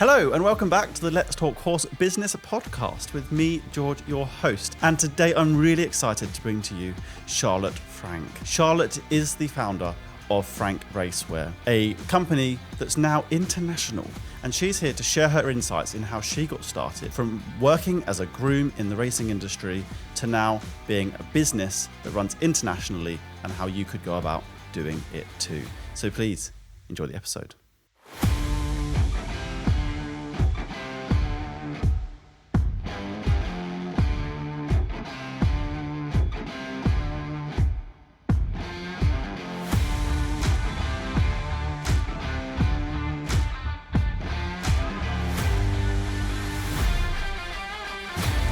Hello and welcome back to the Let's Talk Horse Business podcast with me, George, your host. And today I'm really excited to bring to you Charlotte Franke. Charlotte is the founder of Frank Racewear, a company that's now international. And she's here to share her insights in how she got started from working as a groom in the racing industry to now being a business that runs internationally and how you could go about doing it too. So please enjoy the episode.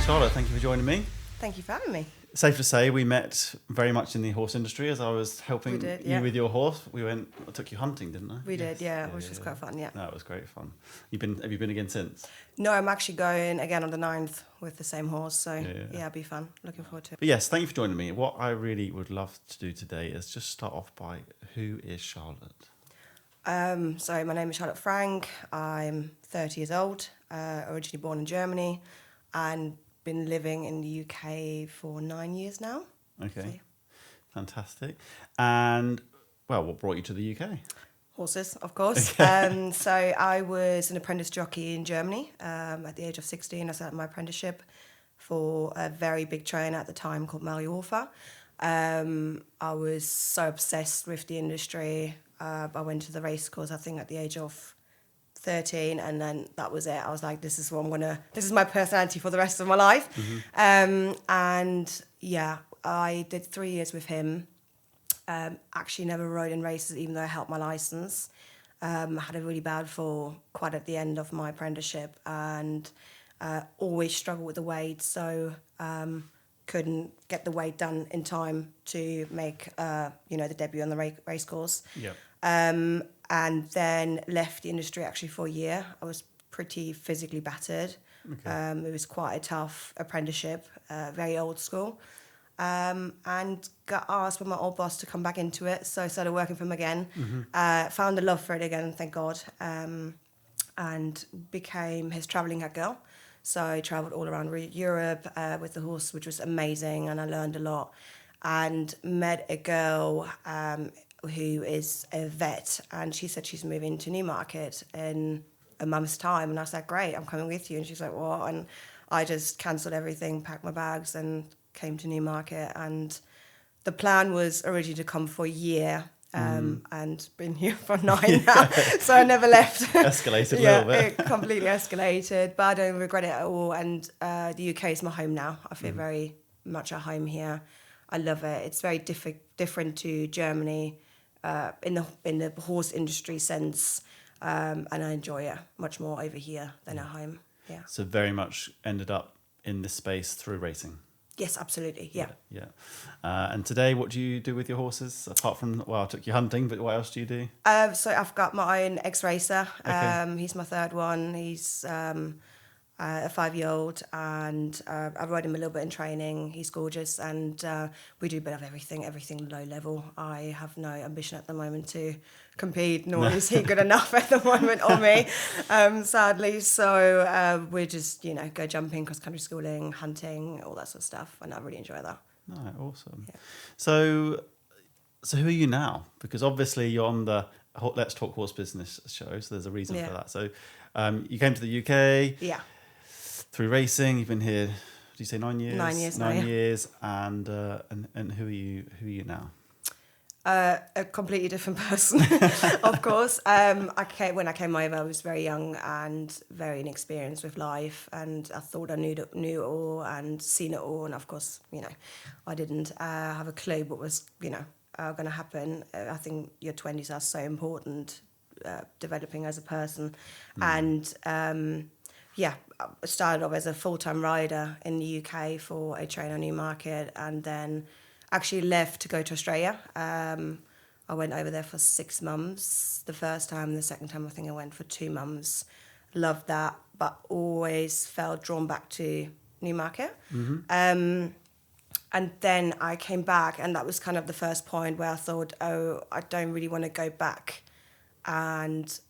Charlotte, thank you for joining me. Thank you for having me. Safe to say we met very much in the horse industry as I was helping you with your horse. I took you hunting, didn't I? We did, which was quite fun, yeah. No, it was great fun. Have you been again since? No, I'm actually going again on the 9th with the same horse, so it'll be fun. Looking forward to it. But yes, thank you for joining me. What I really would love to do today is just start off by, who is Charlotte? So my name is Charlotte Franke. I'm 30 years old, originally born in Germany, and been living in the UK for 9 years now. Okay, so, fantastic. And, well, what brought you to the UK? Horses, of course. So I was an apprentice jockey in Germany. At the age of 16, I started my apprenticeship for a very big trainer at the time called Mario Orfa. I was so obsessed with the industry. I went to the race course, I think, at the age of 13, and then that was it. I was like, this is my personality for the rest of my life. Mm-hmm. And yeah, I did 3 years with him. Actually never rode in races, even though I held my license. I had a really bad fall quite at the end of my apprenticeship, and always struggled with the weight, so couldn't get the weight done in time to make the debut on the race course. Yeah. And then left the industry actually for a year. I was pretty physically battered. Okay. It was quite a tough apprenticeship, very old school. And got asked by my old boss to come back into it. So I started working for him again. Mm-hmm. Found a love for it again, thank God. And became his travelling head girl. So I travelled all around Europe with the horse, which was amazing. And I learned a lot. And met a girl who is a vet, and she said she's moving to Newmarket in a month's time, and I said, great, I'm coming with you. And she's like, what? And I just cancelled everything, packed my bags and came to Newmarket. And the plan was originally to come for a year, and been here for 9 now, so I never left. Escalated a little bit. It completely escalated, but I don't regret it at all. And the UK is my home now. I feel very much at home here. I love it. It's very different to Germany, in the horse industry sense, and I enjoy it much more over here than at home. Yeah. So very much ended up in this space through racing. Yes, absolutely. Yeah. Yeah. And today, what do you do with your horses apart from? Well, I took you hunting, but what else do you do? So I've got my own ex-racer. Okay. He's my third one. He's a 5-year-old, and I rode him a little bit in training. He's gorgeous, and we do a bit of everything low level. I have no ambition at the moment to compete, nor is he good enough at the moment, or me, sadly. So we just, go jumping, cross-country schooling, hunting, all that sort of stuff, and I really enjoy that. Oh, awesome. Yeah. So who are you now? Because obviously you're on the Let's Talk Horse Business show, so there's a reason for that. So you came to the UK. Yeah. Through racing, you've been here. Did you say 9 years? 9 years. 9 years, and who are you? Who are you now? A completely different person, of course. When I came over, I was very young and very inexperienced with life, and I thought I knew it all and seen it all, and of course, I didn't have a clue what was going to happen. I think your 20s are so important, developing as a person, and. I started off as a full-time rider in the UK for a trainer in Newmarket, and then actually left to go to Australia. I went over there for 6 months the first time, and the second time I think I went for 2 months. Loved that, but always felt drawn back to Newmarket. Mm-hmm. And then I came back, and that was kind of the first point where I thought, I don't really want to go back and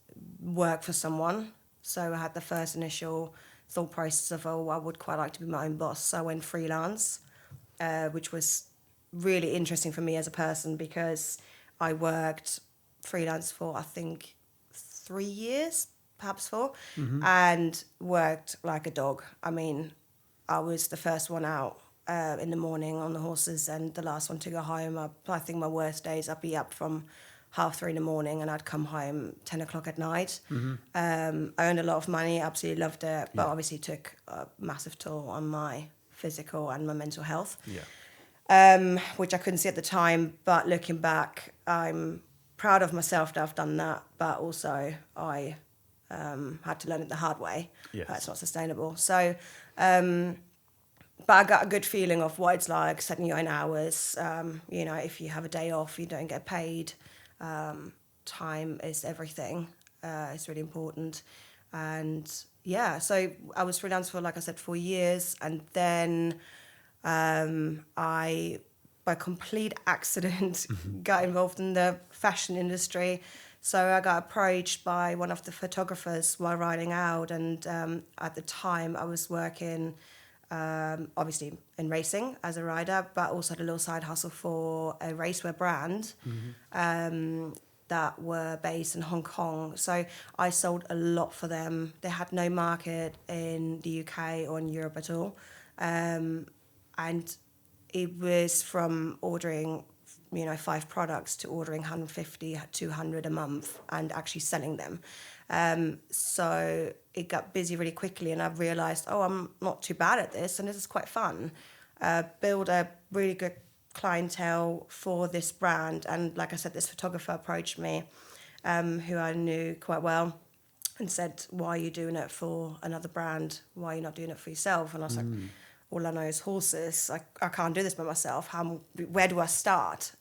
work for someone. So I had the first initial thought process of, I would quite like to be my own boss. So I went freelance, which was really interesting for me as a person because I worked freelance for, I think, 3 years, perhaps 4, and worked like a dog. I mean, I was the first one out in the morning on the horses and the last one to go home. I think my worst days, I'd be up from 3:30 in the morning and I'd come home 10 o'clock at night. I earned a lot of money, absolutely loved it, but obviously took a massive toll on my physical and my mental health. Which I couldn't see at the time, but looking back, I'm proud of myself that I've done that, but also I had to learn it the hard way. It's not sustainable. So, but I got a good feeling of what it's like setting your own hours. You know, if you have a day off, you don't get paid. Time is everything. It's really important. And yeah, so I was freelance for, like I said, 4 years, and then I, by complete accident, got involved in the fashion industry. So I got approached by one of the photographers while riding out, and at the time I was working, obviously in racing as a rider, but also had a little side hustle for a racewear brand that were based in Hong Kong. So I sold a lot for them. They had no market in the UK or in Europe at all. And it was from ordering, 5 products to ordering 150, 200 a month and actually selling them. So it got busy really quickly, and I realized, I'm not too bad at this, and this is quite fun. Build a really good clientele for this brand. And like I said, this photographer approached me, who I knew quite well, and said, why are you doing it for another brand? Why are you not doing it for yourself? And I was like, all I know is horses. I can't do this by myself. Where do I start?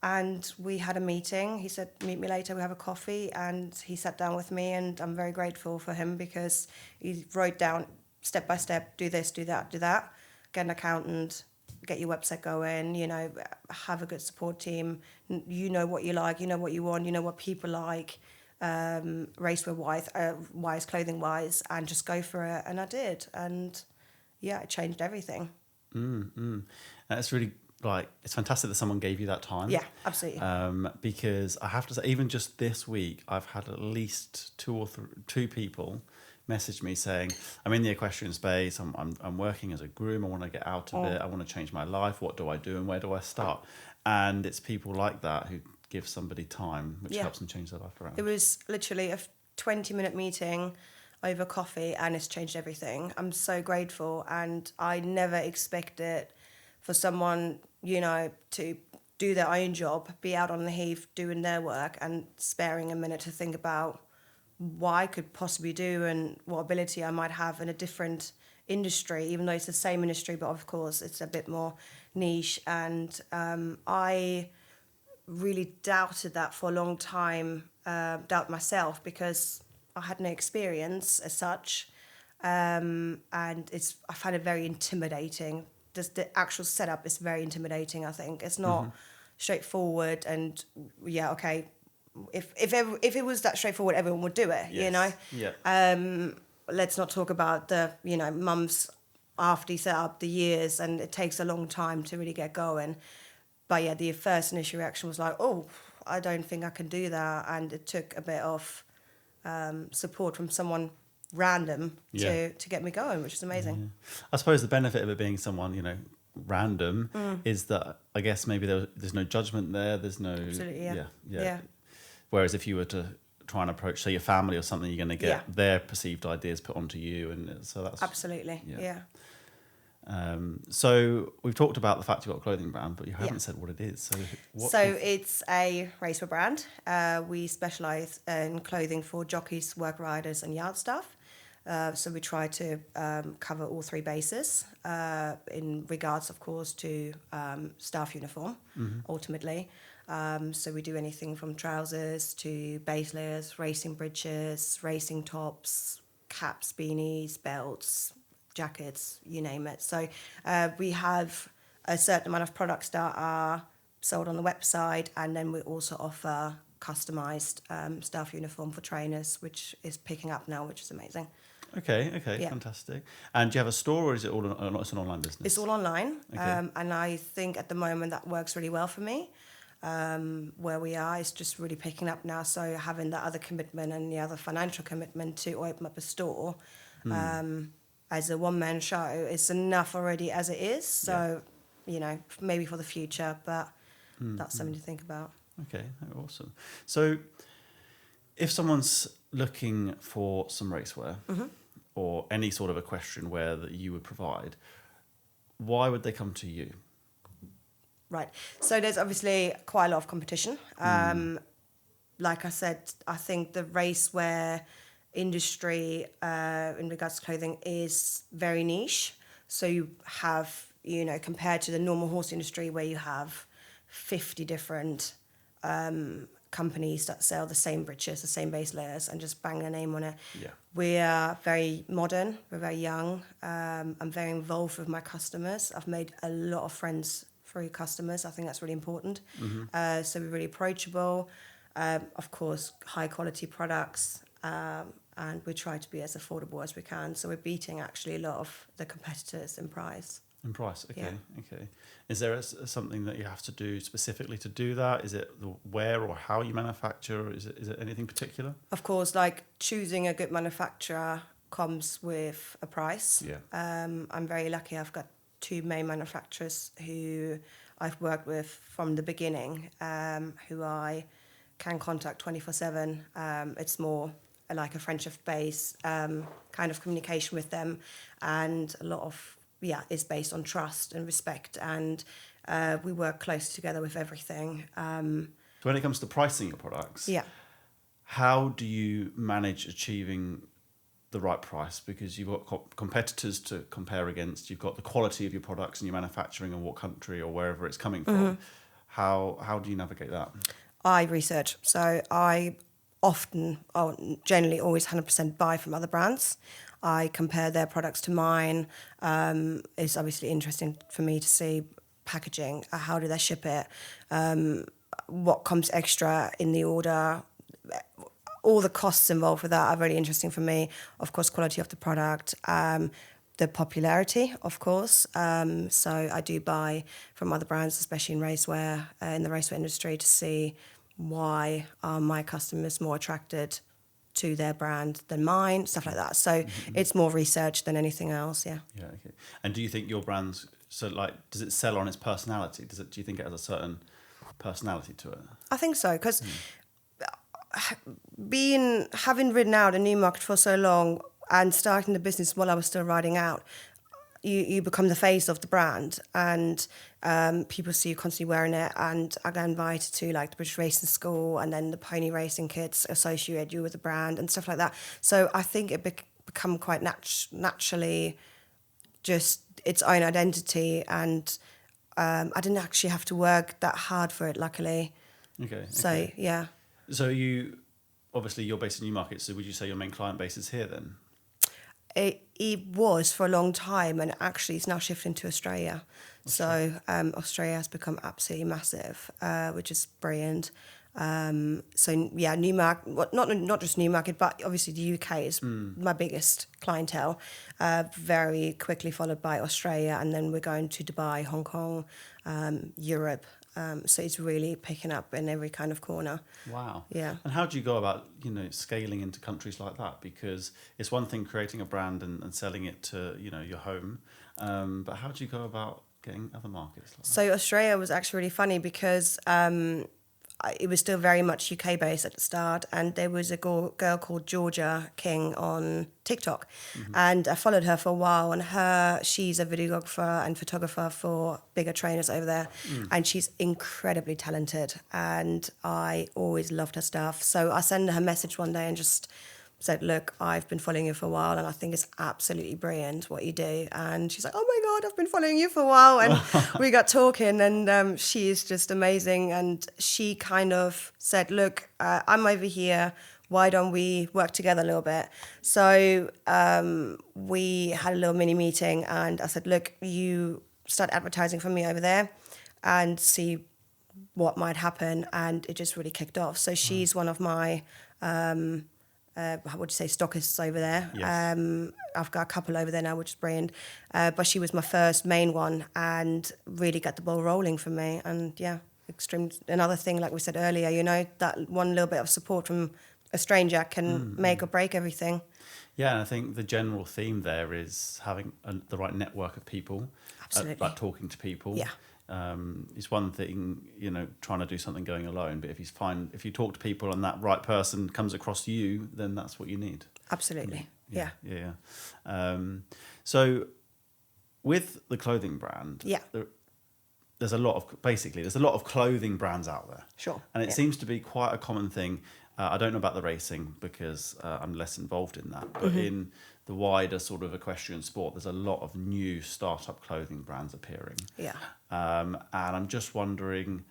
And we had a meeting. He said, meet me later, we have a coffee. And he sat down with me, and I'm very grateful for him because he wrote down step by step, do this, do that, get an accountant, get your website going, have a good support team. You know what you like, you know what you want, you know what people like, racewear-wise, clothing-wise, and just go for it. And I did. And yeah, it changed everything. It's really it's fantastic that someone gave you that time. Yeah, absolutely. Because I have to say, even just this week, I've had at least 2 people message me saying, I'm in the equestrian space, I'm working as a groom, I want to get out of it, I want to change my life, what do I do and where do I start? And it's people like that who give somebody time, which helps them change their life around. It was literally a 20-minute meeting over coffee, and it's changed everything. I'm so grateful, and I never expected for someone, to do their own job, be out on the heath doing their work and sparing a minute to think about what I could possibly do and what ability I might have in a different industry, even though it's the same industry, but of course it's a bit more niche. And I really doubted that for a long time, doubt myself, because I had no experience as such, and I find it very intimidating. Just the actual setup is very intimidating. I think it's not straightforward. And yeah, okay, if it was that straightforward, everyone would do it. Yeah. Let's not talk about the months after you set up, the years, and it takes a long time to really get going. But yeah, the first initial reaction was like, I don't think I can do that, and it took a bit of support from someone random to get me going, which is amazing. I suppose the benefit of it being someone random is that I guess maybe there's no judgment there, there's no absolutely yeah. Whereas if you were to try and approach, say, your family or something, you're going to get their perceived ideas put onto you, and so that's absolutely yeah. So we've talked about the fact you've got a clothing brand, but you haven't said what it is. So it's a racewear brand. We specialise in clothing for jockeys, work riders, and yard staff. So we try to cover all 3 bases in regards, of course, to staff uniform, ultimately. So we do anything from trousers to base layers, racing breeches, racing tops, caps, beanies, belts, jackets, you name it. So we have a certain amount of products that are sold on the website, and then we also offer customized staff uniform for trainers, which is picking up now, which is amazing. Okay, Yeah. fantastic. And do you have a store, or is it it's an online business? It's all online, Okay. and I think at the moment that works really well for me. Where we are is just really picking up now, so having that other commitment and the other financial commitment to open up a store as a one-man show is enough already as it is. So, maybe for the future, but that's something to think about. Okay, awesome. So if someone's looking for some racewear or any sort of equestrian wear that you would provide, why would they come to you? Right. So there's obviously quite a lot of competition. Like I said, I think the racewear industry in regards to clothing is very niche. So you have, compared to the normal horse industry where you have 50 different companies that sell the same breeches, the same base layers, and just bang their name on it. Yeah. We are very modern, we're very young. I'm very involved with my customers. I've made a lot of friends through customers. I think that's really important. So we're really approachable. Of course, high quality products, and we try to be as affordable as we can. So we're beating actually a lot of the competitors in price. In price, okay, Yeah. okay. Is there something that you have to do specifically to do that? Is it the where or how you manufacture? Is it anything particular? Of course, like choosing a good manufacturer comes with a price. Yeah. I'm very lucky. I've got two main manufacturers who I've worked with from the beginning, who I can contact 24/7. It's more like a friendship-based kind of communication with them, and a lot of is based on trust and respect, and we work close together with everything. So when it comes to pricing your products, how do you manage achieving the right price? Because you've got competitors to compare against, you've got the quality of your products and your manufacturing and what country or wherever it's coming from. How do you navigate that? I research, so I generally always 100% buy from other brands. I compare their products to mine. It's obviously interesting for me to see packaging, how do they ship it, what comes extra in the order, all the costs involved with that are very interesting for me. Of course, quality of the product, the popularity, of course. So I do buy from other brands, especially in racewear, in the racewear industry, to see why are my customers more attracted to their brand than mine, stuff like that. So it's more research than anything else, yeah. Yeah, okay. And do you think your brand's, does it sell on its personality? Do you think it has a certain personality to it? I think so, because having ridden out a Newmarket for so long and starting the business while I was still riding out, you become the face of the brand, and people see you constantly wearing it, and I get invited to like the British Racing School, and then the pony racing kids associate you with the brand and stuff like that. So I think it become quite naturally just its own identity, and I didn't actually have to work that hard for it, luckily. Okay. So, yeah. So obviously you're based in Newmarket, so would you say your main client base is here then? It was for a long time, and actually it's now shifting to Australia. So Australia has become absolutely massive, which is brilliant. So yeah, Newmarket, not just Newmarket, but obviously the UK is my biggest clientele, very quickly followed by Australia, and then we're going to Dubai, Hong Kong, Europe. So it's really picking up in every kind of corner. Wow. Yeah. And how do you go about, scaling into countries like that? Because it's one thing creating a brand and selling it to, your home. But how do you go about getting other markets like that? So Australia was actually really funny because it was still very much UK based at the start, and there was a girl called Georgia King on TikTok, and I followed her for a while, and she's a videographer and photographer for bigger trainers over there, and she's incredibly talented, and I always loved her stuff. So I sent her a message one day and just said, look, I've been following you for a while, and I think it's absolutely brilliant what you do. And she's like, oh my God, I've been following you for a while. And we got talking, and she is just amazing. And she kind of said, look, I'm over here. Why don't we work together a little bit? So we had a little mini meeting, and I said, look, you start advertising for me over there and see what might happen, and it just really kicked off. So she's one of my how would you say, stockists over there. Yes. I've got a couple over there now, which is brilliant. But she was my first main one and really got the ball rolling for me. And yeah, extreme. Another thing, like we said earlier, you know, that one little bit of support from a stranger can make or break everything. Yeah, and I think the general theme there is having the right network of people. Absolutely. Like talking to people. Yeah. It's one thing, you know, trying to do something going alone, but if you talk to people and that right person comes across you, then that's what you need. Absolutely. Yeah. So with the clothing brand, there's a lot of clothing brands out there. Sure. And it seems to be quite a common thing. I don't know about the racing because I'm less involved in that, but in the wider sort of equestrian sport, there's a lot of new startup clothing brands appearing. Yeah. And I'm just wondering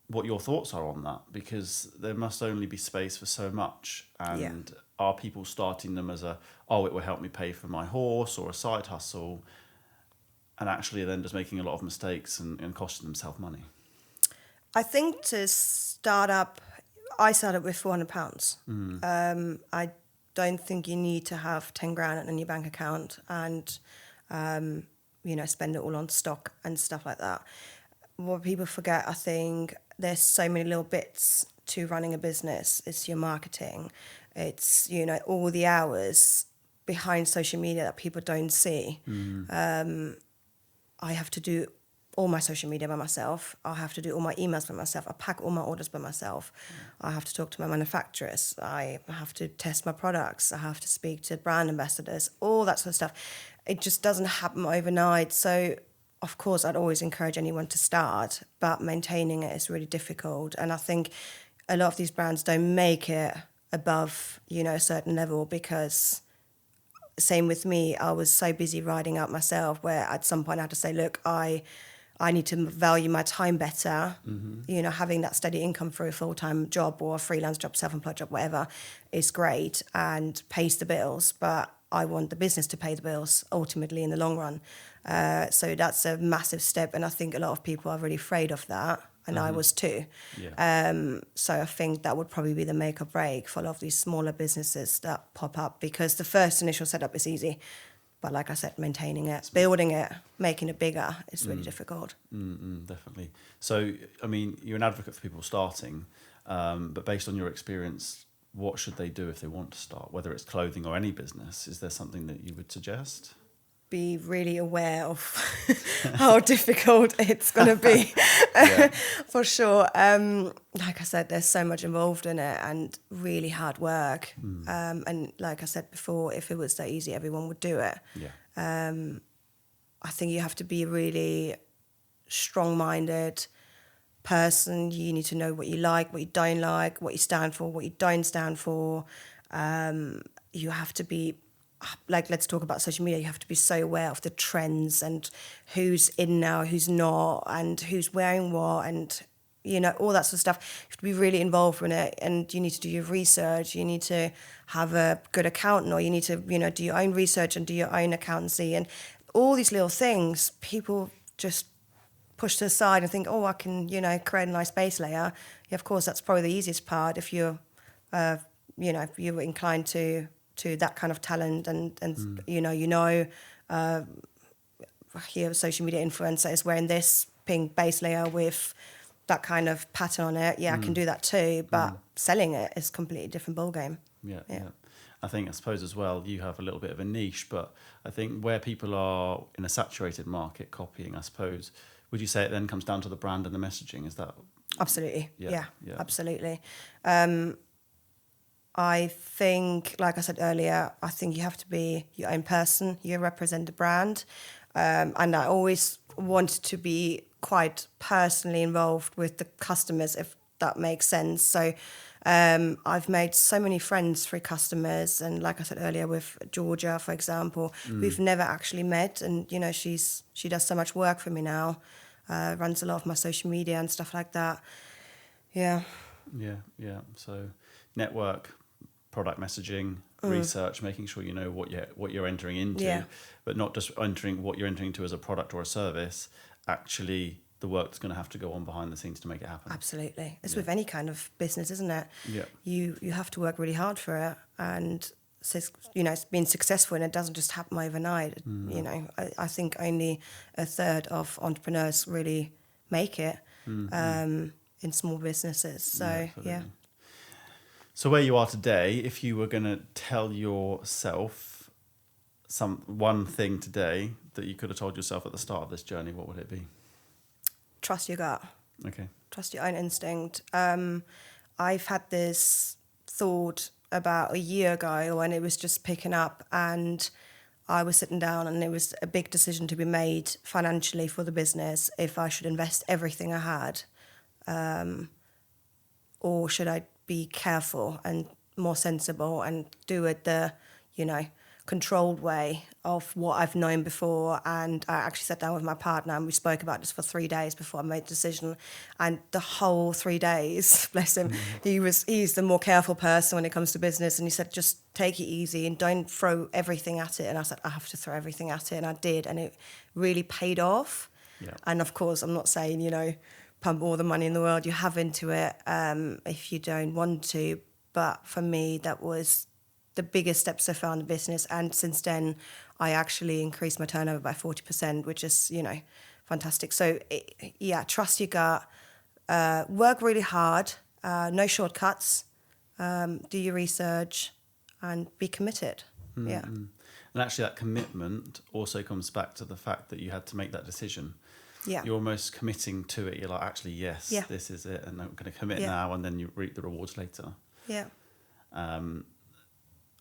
what your thoughts are on that, because there must only be space for so much. And are people starting them as it will help me pay for my horse, or a side hustle, and actually then just making a lot of mistakes and costing themselves money? I think to start up, I started with £400. I don't think you need to have 10 grand in your bank account and, spend it all on stock and stuff like that. What people forget, I think, there's so many little bits to running a business. It's your marketing. It's, all the hours behind social media that people don't see. I have to do all my social media by myself. I have to do all my emails by myself. I pack all my orders by myself. I have to talk to my manufacturers. I have to test my products. I have to speak to brand ambassadors, all that sort of stuff. It just doesn't happen overnight. So, of course, I'd always encourage anyone to start, but maintaining it is really difficult. And I think a lot of these brands don't make it above, a certain level, because same with me, I was so busy riding out myself where at some point I had to say, look, I need to value my time better. Having that steady income for a full-time job or a freelance job, self-employed job, whatever, is great and pays the bills. But I want the business to pay the bills ultimately in the long run. So that's a massive step. And I think a lot of people are really afraid of that. And I was too. Yeah. So I think that would probably be the make or break for a lot of these smaller businesses that pop up, because the first initial setup is easy. But like I said, maintaining it, building it, making it bigger is really difficult. Definitely. So, I mean, you're an advocate for people starting, but based on your experience, what should they do if they want to start, whether it's clothing or any business? Is there something that you would suggest? Be really aware of how difficult it's going to be, for sure. Like I said, there's so much involved in it and really hard work. And like I said before, if it was that easy, everyone would do it. I think you have to be a really strong-minded person. You need to know what you like, what you don't like, what you stand for, what you don't stand for. You have to be, like, let's talk about social media. You have to be so aware of the trends and who's in now, who's not, and who's wearing what, and all that sort of stuff. You have to be really involved in it, and you need to do your research. You need to have a good accountant, or you need to do your own research and do your own accountancy, and all these little things people just push to the side and think, oh, I can create a nice base layer. Yeah, of course, that's probably the easiest part if you're if you're inclined to that kind of talent, and here a social media influencer is wearing this pink base layer with that kind of pattern on it. I can do that too, but selling it is a completely different ballgame. Yeah. I suppose as well, you have a little bit of a niche, but I think where people are in a saturated market copying, I suppose, would you say it then comes down to the brand and the messaging? Is that? Absolutely. Yeah. Absolutely. I think, like I said earlier, I think you have to be your own person. You represent the brand. And I always want to be quite personally involved with the customers, if that makes sense. So I've made so many friends through customers. And like I said earlier, with Georgia, for example, we've never actually met. And, she does so much work for me now, runs a lot of my social media and stuff like that. Yeah. So network, product messaging, research, making sure you know what you're entering into, but not just entering what you're entering into as a product or a service, actually the work that's going to have to go on behind the scenes to make it happen. Absolutely. It's with any kind of business, isn't it? Yeah. You have to work really hard for it, and being successful, and it doesn't just happen overnight. I think only a third of entrepreneurs really make it in small businesses. So yeah. So where you are today, if you were going to tell yourself one thing today that you could have told yourself at the start of this journey, what would it be? Trust your gut. Okay. Trust your own instinct. I've had this thought about a year ago when it was just picking up, and I was sitting down, and it was a big decision to be made financially for the business, if I should invest everything I had, or should I be careful and more sensible and do it the, controlled way of what I've known before. And I actually sat down with my partner, and we spoke about this for 3 days before I made the decision. And the whole 3 days, bless him, he's the more careful person when it comes to business. And he said, just take it easy and don't throw everything at it. And I said, I have to throw everything at it. And I did. And it really paid off. Yeah. And of course, I'm not saying, pump all the money in the world you have into it if you don't want to. But for me, that was the biggest steps so far in the business. And since then, I actually increased my turnover by 40%, which is, fantastic. So, trust your gut, work really hard, no shortcuts, do your research, and be committed. Mm-hmm. Yeah. And actually, that commitment also comes back to the fact that you had to make that decision. Yeah. You're almost committing to it. You're like, actually, yes, this is it, and I'm going to commit now, and then you reap the rewards later. Yeah.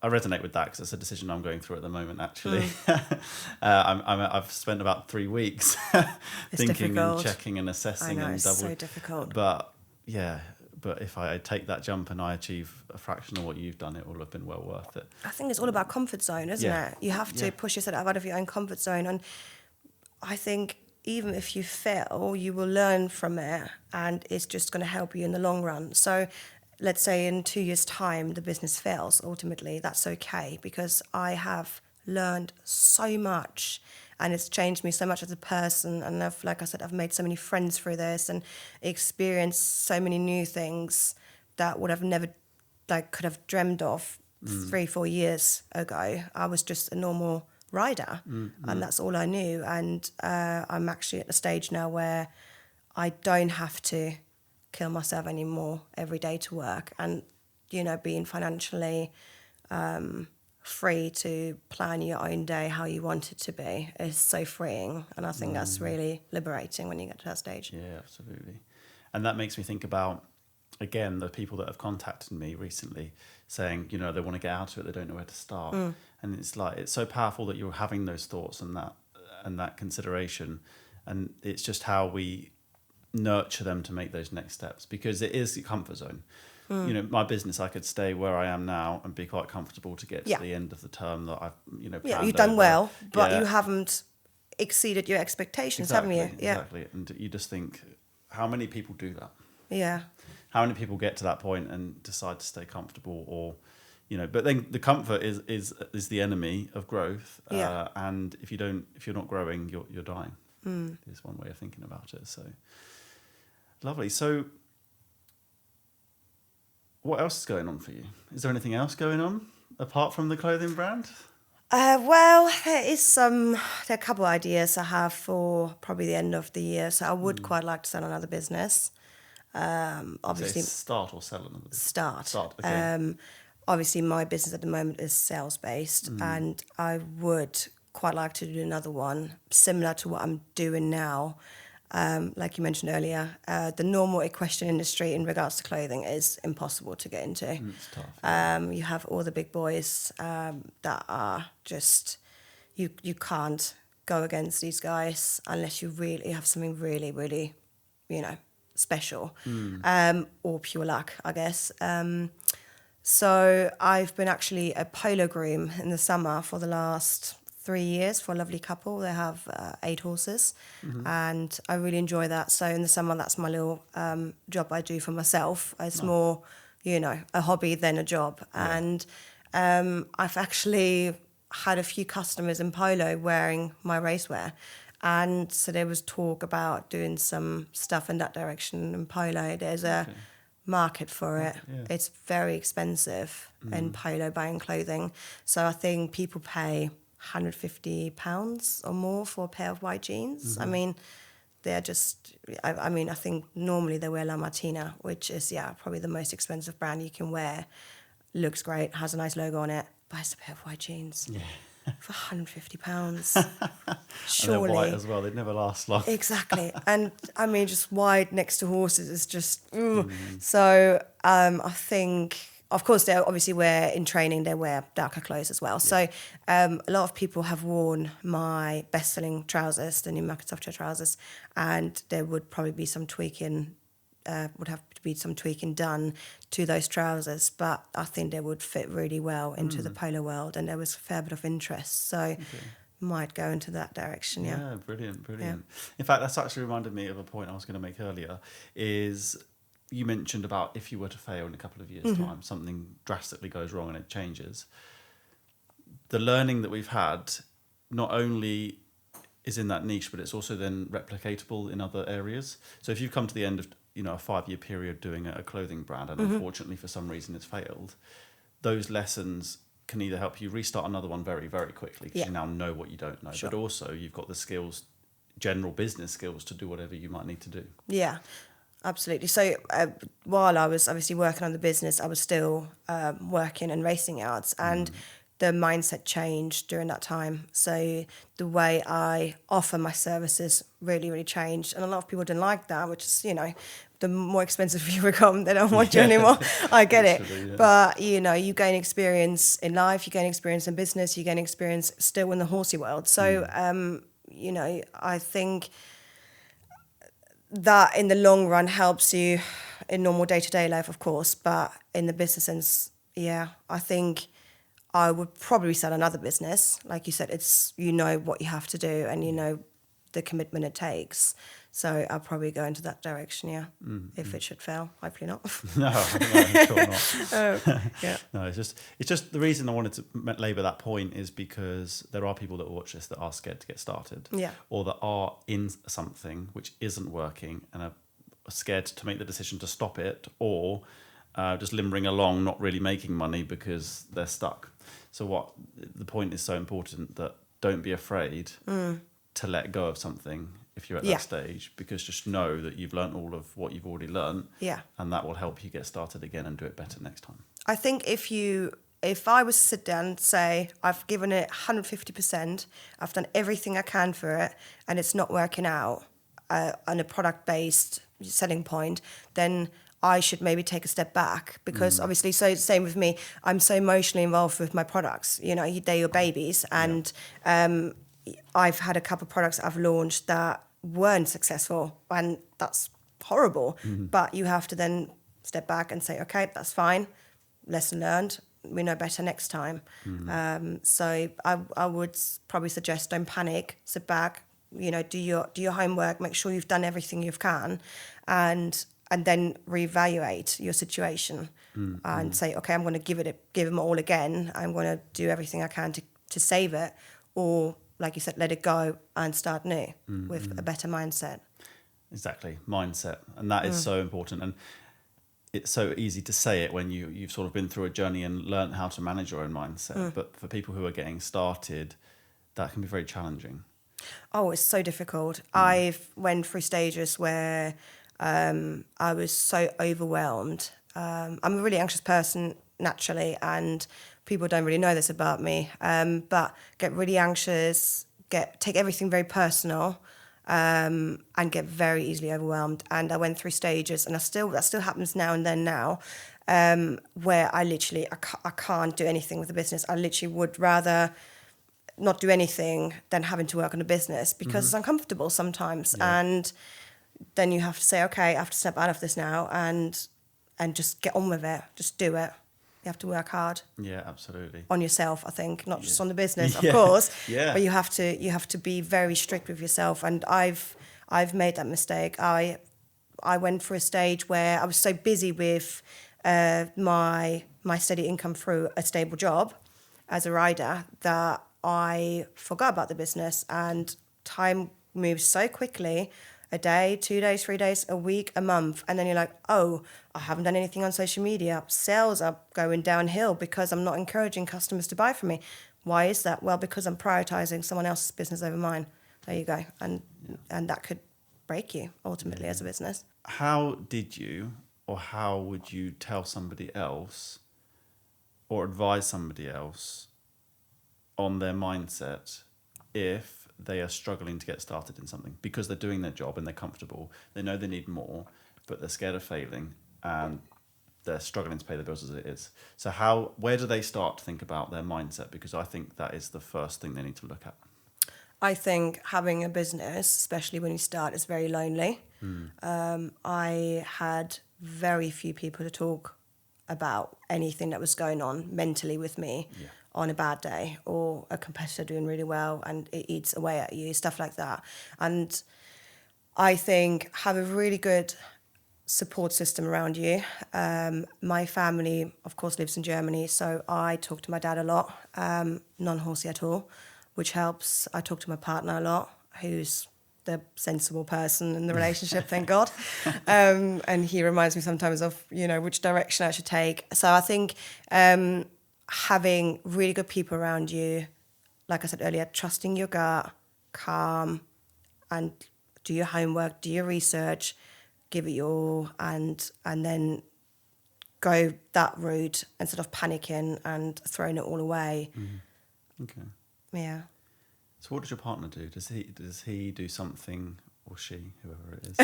I resonate with that because it's a decision I'm going through at the moment, actually. I've spent about 3 weeks thinking and checking and assessing. I know, and it's so difficult. But if I take that jump and I achieve a fraction of what you've done, it will have been well worth it. I think it's all about comfort zone, isn't it? You have to push yourself out of your own comfort zone. And I think even if you fail, you will learn from it, and it's just going to help you in the long run. So let's say in 2 years' time, the business fails, ultimately, that's okay, because I have learned so much, and it's changed me so much as a person. And like I said, I've made so many friends through this and experienced so many new things that would have never, could have dreamed of 3-4 years ago. I was just a normal rider, and that's all I knew. And I'm actually at the stage now where I don't have to kill myself anymore every day to work, and being financially free to plan your own day how you want it to be is so freeing, and I think that's really liberating when you get to that stage. Yeah, absolutely. And that makes me think about, again, the people that have contacted me recently saying, they want to get out of it, they don't know where to start. And it's like, it's so powerful that you're having those thoughts and that consideration, and it's just how we nurture them to make those next steps, because it is the comfort zone. My business, I could stay where I am now and be quite comfortable to get to the end of the term that I've you've done well, but you haven't exceeded your expectations, haven't you? Exactly. And you just think, how many people do that? Yeah. How many people get to that point and decide to stay comfortable, or but then the comfort is the enemy of growth. And if you're not growing, you're dying. Is one way of thinking about it. So lovely. So what else is going on for you? Is there anything else going on apart from the clothing brand? Well, there are a couple of ideas I have for probably the end of the year. So I would quite like to start another business. Obviously, start or sell another business? Start. Okay. Obviously, my business at the moment is sales based, and I would quite like to do another one similar to what I'm doing now. Like you mentioned earlier, the normal equestrian industry in regards to clothing is impossible to get into. It's tough. You have all the big boys that are just, you can't go against these guys unless you really have something really, really, special, or pure luck, I guess. So I've been actually a polo groom in the summer for the last 3 years for a lovely couple. They have 8 horses, and I really enjoy that. So in the summer, that's my little job I do for myself. It's more, a hobby than a job. Yeah. And I've actually had a few customers in polo wearing my racewear, And so there was talk about doing some stuff in that direction in polo. There's a market for it. Yeah. It's very expensive in polo buying clothing. So I think people pay £150 or more for a pair of white jeans. I mean, they're just, I mean, I think normally they wear La Martina, which is, probably the most expensive brand you can wear. Looks great, has a nice logo on it. Buys a pair of white jeans. Yeah. For £150. Surely. And they're white as well. They'd never last long. Exactly. And I mean, just white next to horses is just, So I think, of course, they obviously in training, they wear darker clothes as well. Yeah. So a lot of people have worn my best-selling trousers, the new Market Software trousers, and there would probably be some tweaking, done to those trousers, but I think they would fit really well into the polo world, and there was a fair bit of interest, so might go into that direction. Yeah, brilliant. Yeah. In fact, that's actually reminded me of a point I was going to make earlier, is you mentioned about if you were to fail in a couple of years' time, something drastically goes wrong and it changes. The learning that we've had not only is in that niche, but it's also then replicatable in other areas. So if you've come to the end of a 5-year period doing a clothing brand, and unfortunately for some reason it's failed, those lessons can either help you restart another one very, very quickly because you now know what you don't know, but also you've got the skills, general business skills, to do whatever you might need to do. Yeah, absolutely. So while I was obviously working on the business, I was still working in racing yards, and the mindset changed during that time. So the way I offer my services really, really changed. And a lot of people didn't like that, which is, the more expensive you become, they don't want you anymore. I get it. Yeah. But, you gain experience in life, you gain experience in business, you gain experience still in the horsey world. So, I think that in the long run helps you in normal day-to-day life, of course. But in the business sense, I think I would probably start another business. Like you said, it's, what you have to do, and the commitment it takes. So I'll probably go into that direction, if it should fail. Hopefully not. No, sure not. Yeah. No, it's just the reason I wanted to labour that point is because there are people that watch this that are scared to get started, or that are in something which isn't working and are scared to make the decision to stop it, or just limbering along, not really making money because they're stuck. So the point is so important that don't be afraid to let go of something if you're at that stage, because just know that you've learned all of what you've already learned, and that will help you get started again and do it better next time. I think if I was to sit down and say, I've given it 150%, I've done everything I can for it, and it's not working out on a product-based selling point, then I should maybe take a step back, because obviously, so same with me, I'm so emotionally involved with my products, they're your babies, and I've had a couple of products I've launched that weren't successful, and that's horrible. But you have to then step back and say, okay, that's fine. Lesson learned. We know better next time. So I would probably suggest don't panic. Sit back. Do your homework. Make sure you've done everything you can, and then reevaluate your situation and say, okay, I'm going to give them all again. I'm going to do everything I can to save it, or like you said, let it go and start new with a better mindset. Exactly, mindset. And that is so important. And it's so easy to say it when you've sort of been through a journey and learned how to manage your own mindset. But for people who are getting started, that can be very challenging. Oh, it's so difficult. I've went through stages where I was so overwhelmed. I'm a really anxious person naturally, and people don't really know this about me, but get really anxious, take everything very personal, and get very easily overwhelmed. And I went through stages, and that still happens now and then now, where I can't do anything with the business. I literally would rather not do anything than having to work on a business, because it's uncomfortable sometimes. And then you have to say, okay, I have to step out of this now and just get on with it. Just do it. You have to work hard. Yeah, absolutely. On yourself, I think, not just on the business, of course. But you have to be very strict with yourself. And I've made that mistake. I went through a stage where I was so busy with my steady income through a stable job as a rider that I forgot about the business, and time moves so quickly. A day, 2 days, 3 days, a week, a month. And then you're like, oh, I haven't done anything on social media. Sales are going downhill because I'm not encouraging customers to buy from me. Why is that? Well, because I'm prioritizing someone else's business over mine. There you go. And that could break you ultimately as a business. How did you, or how would you tell somebody else or advise somebody else on their mindset if they are struggling to get started in something because they're doing their job and they're comfortable, they know they need more, but they're scared of failing and they're struggling to pay the bills as it is? So where do they start to think about their mindset? Because I think that is the first thing they need to look at. I think having a business, especially when you start, is very lonely. I had very few people to talk about anything that was going on mentally with me on a bad day, or a competitor doing really well and it eats away at you, stuff like that. And I think have a really good support system around you. My family, of course, lives in Germany, so I talk to my dad a lot, non-horsey at all, which helps. I talk to my partner a lot, who's the sensible person in the relationship, thank God. And he reminds me sometimes of, which direction I should take. So I think having really good people around you, like I said earlier, trusting your gut, calm, and do your homework, do your research, give it your all, and then go that route instead of panicking and throwing it all away. Okay. Yeah. So what does your partner do? Does he do something, or she, whoever it is?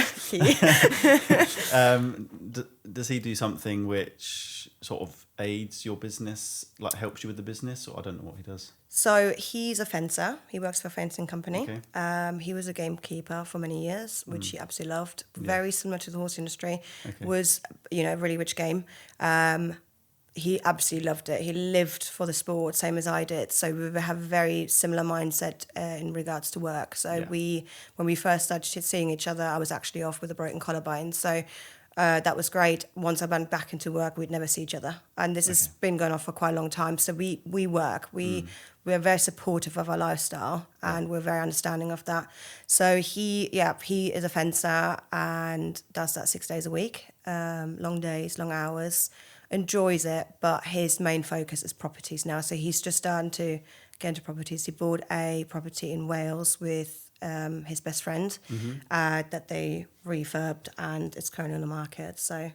Does he do something which sort of aids your business, like helps you with the business, or I don't know what he does? So he's a fencer. He works for a fencing company. Okay. He was a gamekeeper for many years, which he absolutely loved. Very similar to the horse industry. Okay. Was, a really rich game. He absolutely loved it. He lived for the sport, same as I did. So we have a very similar mindset in regards to work. So when we first started seeing each other, I was actually off with a broken collarbone. So that was great. Once I went back into work, we'd never see each other. And this has been going on for quite a long time. So we work. We are very supportive of our lifestyle, and we're very understanding of that. So he is a fencer and does that 6 days a week, long days, long hours. Enjoys it, but his main focus is properties now. So he's just starting to get into properties. He bought a property in Wales with his best friend that they refurbed, and it's currently on the market. So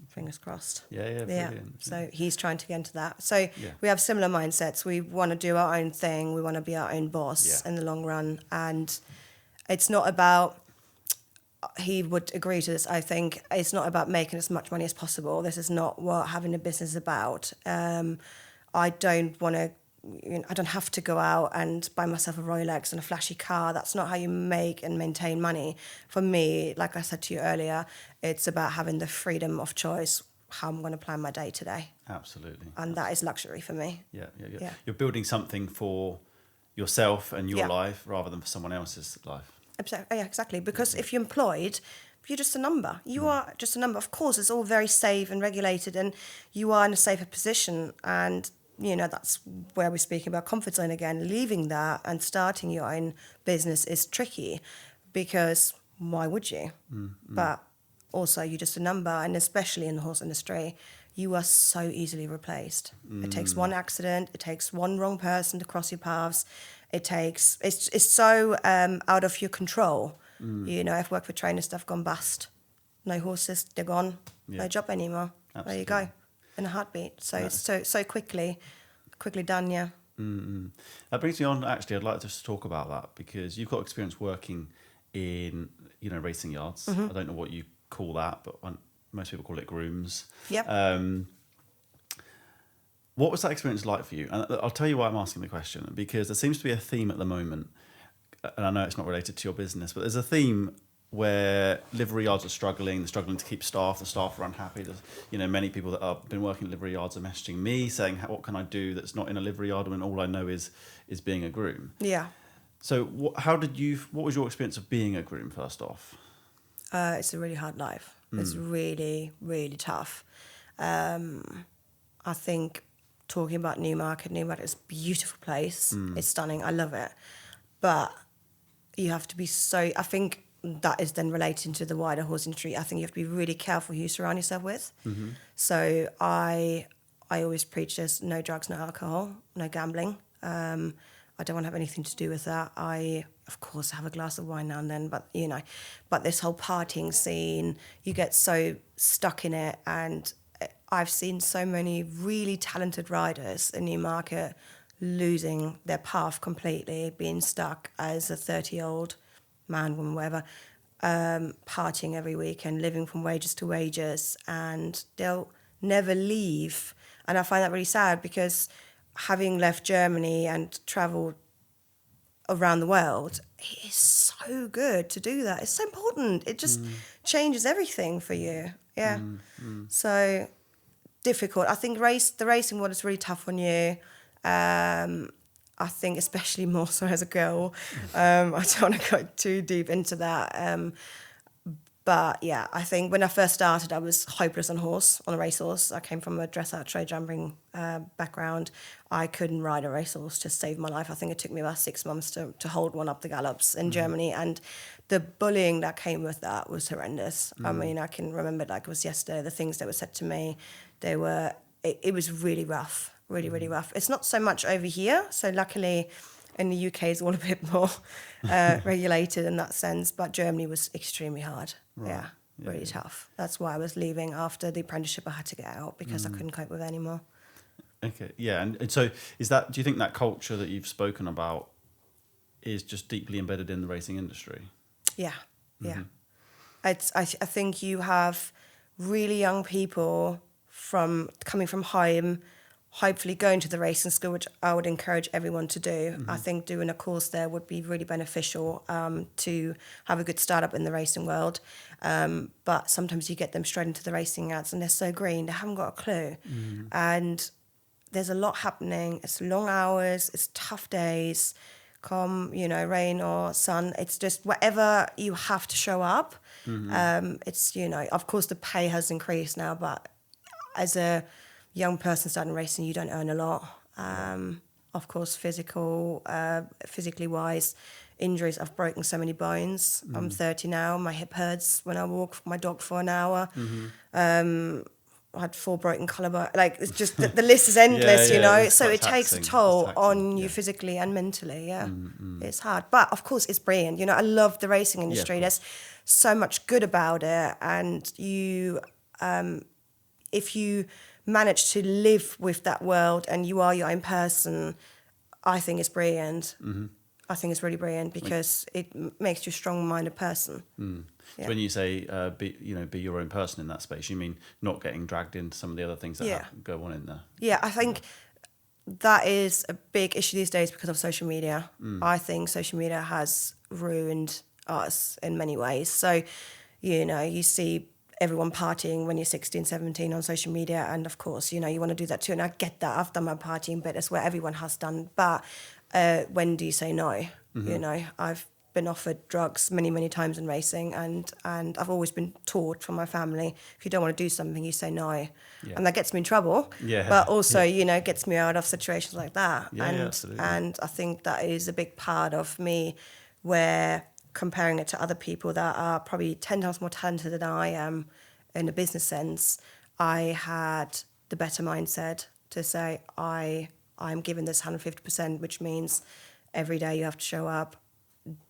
fingers crossed. Yeah, brilliant. So he's trying to get into that. So we have similar mindsets. We want to do our own thing. We want to be our own boss in the long run. And it's not about... He would agree to this. I think it's not about making as much money as possible. This is not what having a business is about. I don't want to, I don't have to go out and buy myself a Rolex and a flashy car. That's not how you make and maintain money. For me, like I said to you earlier, it's about having the freedom of choice, how I'm going to plan my day today. Absolutely. And that is luxury for me. Yeah. You're building something for yourself and your life rather than for someone else's life. Yeah, exactly. Because if you're employed, you're just a number. You are just a number. Of course, it's all very safe and regulated, and you are in a safer position. And, that's where we're speaking about comfort zone again. Leaving that and starting your own business is tricky, because why would you? But also, you're just a number, and especially in the horse industry, you are so easily replaced. It takes one accident. It takes one wrong person to cross your paths. It's so out of your control. I've worked with trainers that have gone bust. No horses, they're gone. No job anymore. Absolutely. There you go. In a heartbeat. So it's so quickly done, yeah. That brings me on, actually, I'd like to just talk about that, because you've got experience working in, racing yards. I don't know what you call that, but most people call it grooms. Yep. What was that experience like for you? And I'll tell you why I'm asking the question, because there seems to be a theme at the moment, and I know it's not related to your business, but there's a theme where livery yards are struggling. They're struggling to keep staff. The staff are unhappy. There's, many people that have been working at livery yards are messaging me saying, what can I do that's not in a livery yard when all I know is being a groom? Yeah. So what was your experience of being a groom, first off? It's a really hard life. It's really, really tough. I think... Talking about Newmarket is a beautiful place. It's stunning. I love it. But you have to be so, I think that is then relating to the wider horse industry. I think you have to be really careful who you surround yourself with. So I always preach this: no drugs, no alcohol, no gambling. I don't want to have anything to do with that. I, of course, have a glass of wine now and then, but but this whole partying scene, you get so stuck in it. And I've seen so many really talented riders in Newmarket losing their path completely, being stuck as a 30-year-old man, woman, whatever, partying every weekend, living from wages to wages, and they'll never leave. And I find that really sad, because having left Germany and travelled around the world, it is so good to do that. It's so important. It just changes everything for you. Yeah. So difficult. I think the racing world is really tough on you. I think especially more so as a girl. I don't want to go too deep into that. But yeah, I think when I first started, I was hopeless on a racehorse. I came from a dressage show jumping background. I couldn't ride a racehorse to save my life. I think it took me about 6 months to hold one up the gallops in Germany. And the bullying that came with that was horrendous. I mean, I can remember it like it was yesterday, the things that were said to me. It was really rough, really, really rough. It's not so much over here. So luckily in the UK it's all a bit more regulated in that sense. But Germany was extremely hard. Right. Yeah, really tough. That's why I was leaving after the apprenticeship. I had to get out because I couldn't cope with it anymore. Okay, yeah. And so do you think that culture that you've spoken about is just deeply embedded in the racing industry? Yeah, yeah. I think you have really young people coming from home, hopefully going to the racing school, which I would encourage everyone to do. I think doing a course there would be really beneficial to have a good startup in the racing world. But sometimes you get them straight into the racing ads and they're so green, they haven't got a clue. And there's a lot happening. It's long hours, it's tough days, rain or sun. It's just whatever you have to show up. It's, of course the pay has increased now, but as a young person starting racing, you don't earn a lot. Of course, physically wise, injuries. I've broken so many bones. I'm 30 now. My hip hurts when I walk my dog for an hour. I had 4 broken collarbones. Like, it's just the list is endless, So it takes a toll on you physically and mentally. Yeah, it's hard, but of course it's brilliant. I love the racing industry. There's so much good about it, and if you manage to live with that world and you are your own person, I think it's brilliant. I think it's really brilliant because it makes you a strong-minded person. So when you say be your own person in that space, you mean not getting dragged into some of the other things that go on in there? Yeah, I think that is a big issue these days because of social media. I think social media has ruined us in many ways. So, you see everyone partying when you're 16, 17 on social media. And of course, you want to do that too. And I get that. I've done my partying bit. It's where everyone has done. But when do you say no? I've been offered drugs many, many times in racing. And I've always been taught from my family, if you don't want to do something, you say no. Yeah. And that gets me in trouble. Yeah. But also, gets me out of situations like that. Yeah, absolutely. And I think that is a big part of me where, comparing it to other people that are probably 10 times more talented than I am in a business sense, I had the better mindset to say, I'm giving this 150%, which means every day you have to show up.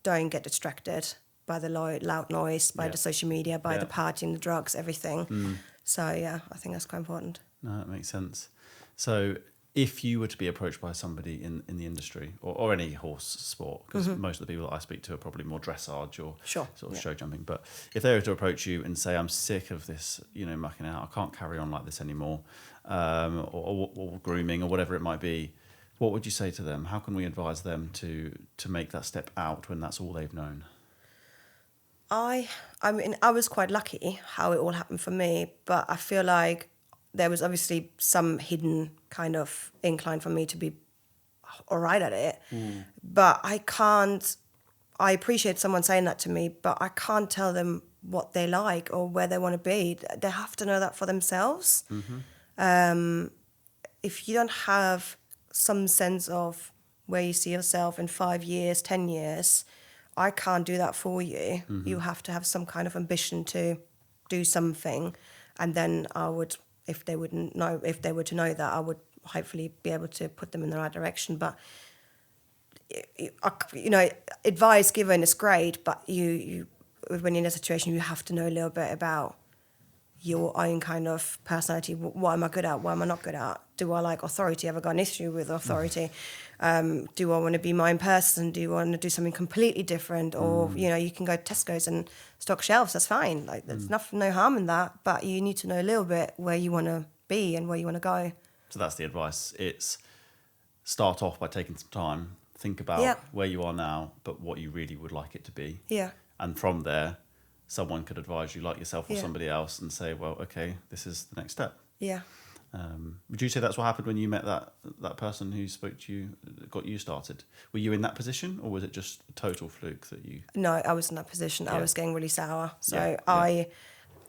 Don't get distracted by the loud noise, by the social media, by the partying, the drugs, everything. So, I think that's quite important. No, that makes sense. So if you were to be approached by somebody in the industry or any horse sport, because most of the people that I speak to are probably more dressage or sort of show jumping, but if they were to approach you and say, I'm sick of this, mucking out, I can't carry on like this anymore, or grooming or whatever it might be, what would you say to them? How can we advise them to make that step out when that's all they've known? I mean, I was quite lucky how it all happened for me, but I feel like there was obviously some hidden kind of incline for me to be all right at it. But I appreciate someone saying that to me, but I can't tell them what they like or where they want to be. They have to know that for themselves. If you don't have some sense of where you see yourself in 5 years, 10 years, I can't do that for you. You have to have some kind of ambition to do something. And then I would, if they were to know that, I would hopefully be able to put them in the right direction. But, advice given is great, but you when you're in a situation, you have to know a little bit about your own kind of personality. What am I good at? What am I not good at? Do I like authority? Have I got an issue with authority? Do I want to be my own person? Do you want to do something completely different? Or, you can go to Tesco's and stock shelves. That's fine. Like, there's no harm in that. But you need to know a little bit where you want to be and where you want to go. So that's the advice. It's start off by taking some time, think about where you are now, but what you really would like it to be. Yeah. And from there, someone could advise you, like yourself or somebody else, and say, well, okay, this is the next step. Yeah. Would you say that's what happened when you met that person who spoke to you, got you started? Were you in that position, or was it just a total fluke that you... No, I was in that position. I was getting really sour. So Yeah.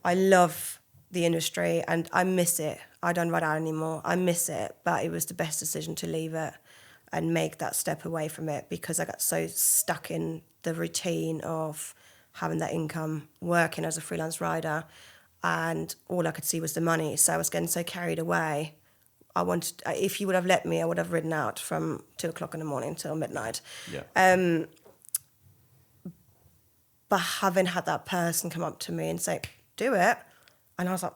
I love the industry and I miss it. I don't ride out anymore. I miss it, but it was the best decision to leave it and make that step away from it, because I got so stuck in the routine of having that income, working as a freelance rider, and all I could see was the money. So I was getting so carried away. If you would have let me, I would have ridden out from 2:00 in the morning till midnight. Yeah. But having had that person come up to me and say, do it, and I was like,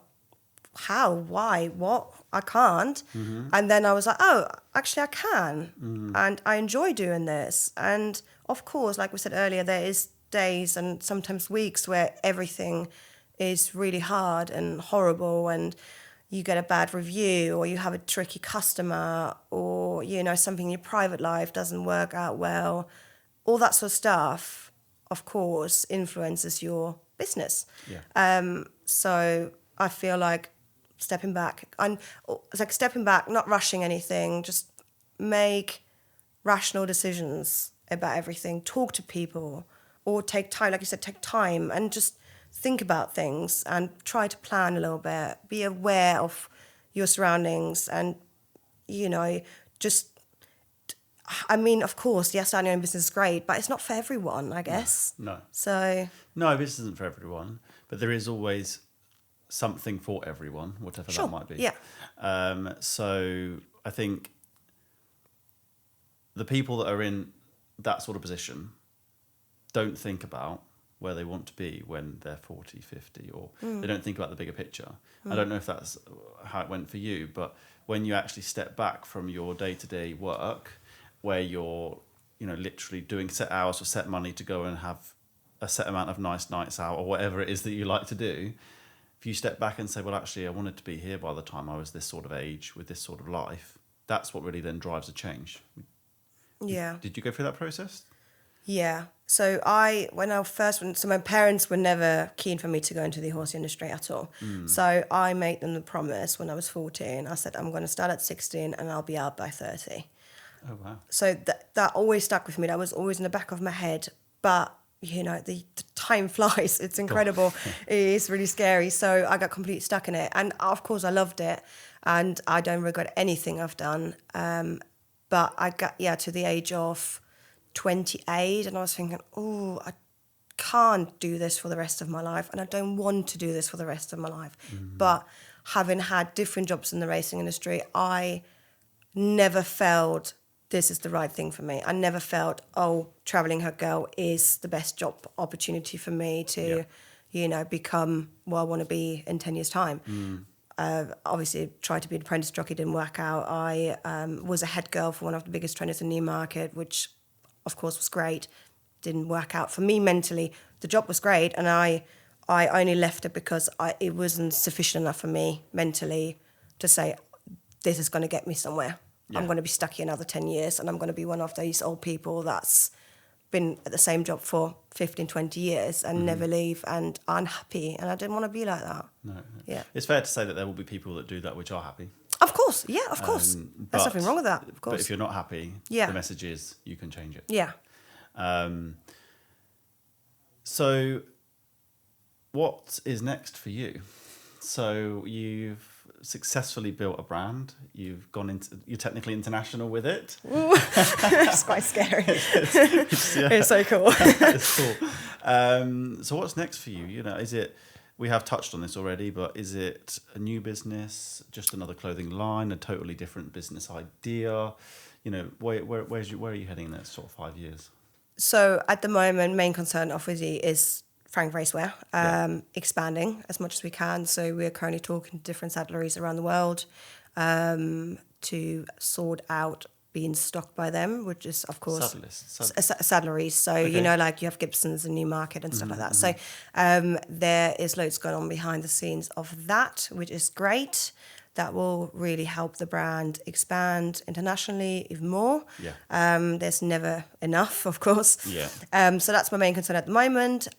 how, why, what? I can't. And then I was like, oh, actually I can. And I enjoy doing this. And of course, like we said earlier, there is days and sometimes weeks where everything is really hard and horrible, and you get a bad review, or you have a tricky customer, or, something in your private life doesn't work out well. All that sort of stuff, of course, influences your business. Yeah. So I feel like stepping back, not rushing anything, just make rational decisions about everything, talk to people, or take time, like you said, take time and just think about things and try to plan a little bit, be aware of your surroundings, and, of course, yes, starting your own business is great, but it's not for everyone, I guess. No. So... No, this isn't for everyone, but there is always something for everyone, whatever that might be. Yeah. So I think the people that are in that sort of position don't think about where they want to be when they're 40, 50, or they don't think about the bigger picture. I don't know if that's how it went for you, but when you actually step back from your day-to-day work, where you're, literally doing set hours for set money to go and have a set amount of nice nights out, or whatever it is that you like to do, if you step back and say, well, actually, I wanted to be here by the time I was this sort of age with this sort of life, that's what really then drives a change. Yeah. Did you go through that process? Yeah. So my parents were never keen for me to go into the horse industry at all. So I made them the promise when I was 14. I said, I'm going to start at 16 and I'll be out by 30. Oh, wow. So that always stuck with me. That was always in the back of my head. But, the time flies. It's incredible. It is really scary. So I got completely stuck in it. And of course, I loved it. And I don't regret anything I've done. But I got, to the age of 28, and I was thinking, oh, I can't do this for the rest of my life, and I don't want to do this for the rest of my life. But having had different jobs in the racing industry, I never felt this is the right thing for me. I never felt, traveling her girl is the best job opportunity for me to, become what I want to be in 10 years' time. Obviously, tried to be an apprentice jockey, didn't work out. I was a head girl for one of the biggest trainers in Newmarket, which, of course, was great. Didn't work out for me mentally. The job was great, and I only left it because it wasn't sufficient enough for me mentally to say, this is going to get me somewhere. Yeah. I'm going to be stuck here another 10 years, and I'm going to be one of these old people that's been at the same job for 15, 20 years and never leave and unhappy, and I didn't want to be like that. No. Yeah. It's fair to say that there will be people that do that which are happy. Of course, yeah, of course. There's nothing wrong with that, of course. But if you're not happy, the message is you can change it. Yeah. So what is next for you? So you've successfully built a brand. You're technically international with it. It's quite scary. It's so cool. It's cool. So what's next for you? We have touched on this already, but is it a new business, just another clothing line, a totally different business idea? Where are you heading in the next sort of 5 years? So at the moment, main concern obviously is Frank Racewear, expanding as much as we can. So we're currently talking to different saddleries around the world to sort out being stocked by them, which is, of course, saddleries. So, okay. like you have Gibson's and Newmarket and stuff like that. So there is loads going on behind the scenes of that, which is great. That will really help the brand expand internationally even more. Yeah. There's never enough, of course. Yeah. So that's my main concern at the moment.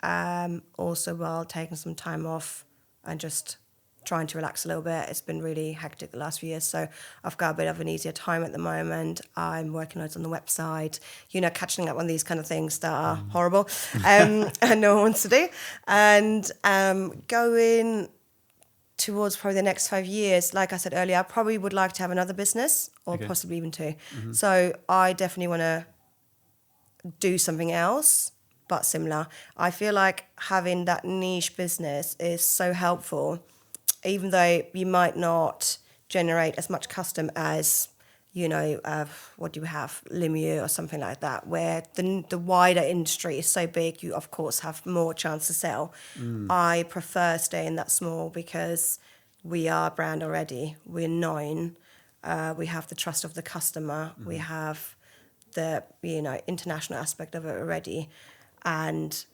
Also, while taking some time off and just trying to relax a little bit. It's been really hectic the last few years, so I've got a bit of an easier time at the moment. I'm working loads on the website, catching up on these kind of things that are horrible and no one wants to do. And going towards probably the next 5 years, like I said earlier, I probably would like to have another business or possibly even two. Mm-hmm. So I definitely want to do something else, but similar. I feel like having that niche business is so helpful, even though you might not generate as much custom as, what do you have, Lemieux or something like that, where the wider industry is so big, you of course have more chance to sell. I prefer staying that small because we are a brand already. We're known. We have the trust of the customer. We have the international aspect of it already, and